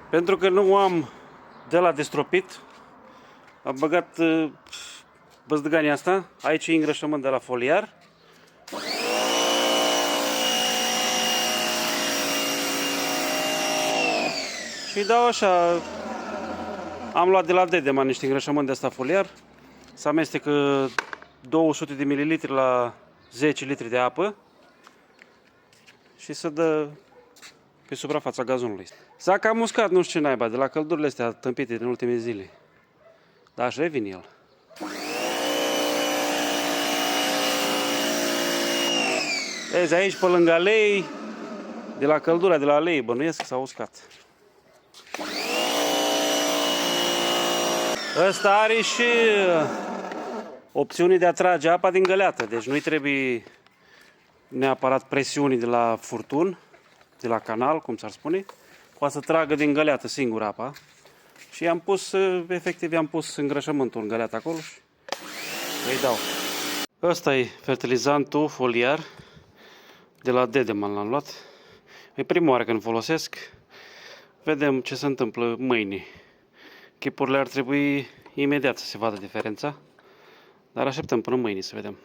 Pentru că nu am de la destropit, am băgat băzdăgania asta. Aici e îngrășământ de la foliar. Și dau așa. Am luat de la Dedeman niște îngrășământ de asta foliar. Se amestecă 200 de ml la 10 litri de apă și se dă pe suprafața gazonului. S-a cam uscat, nu știu ce naiba, de la căldurile astea tâmpite din ultime zile. Dar așa revine el. Vezi, aici pe lângă alei, de la căldura de la alei, bănuiesc că s-a uscat. Ăsta are și opțiunii de a trage apa din găleată, deci nu-i trebuie neapărat presiunii de la furtun, de la canal, cum s-ar spune, poate să tragă din găleată singur apa. Și i-am pus, efectiv, i-am pus îngrășământul în găleată acolo și îi dau. Ăsta e fertilizantul foliar de la Dedeman, l-am luat. E prima oară când folosesc. Vedem ce se întâmplă mâine. Chipurile ar trebui imediat să se vadă diferența, dar așteptăm până mâine să vedem.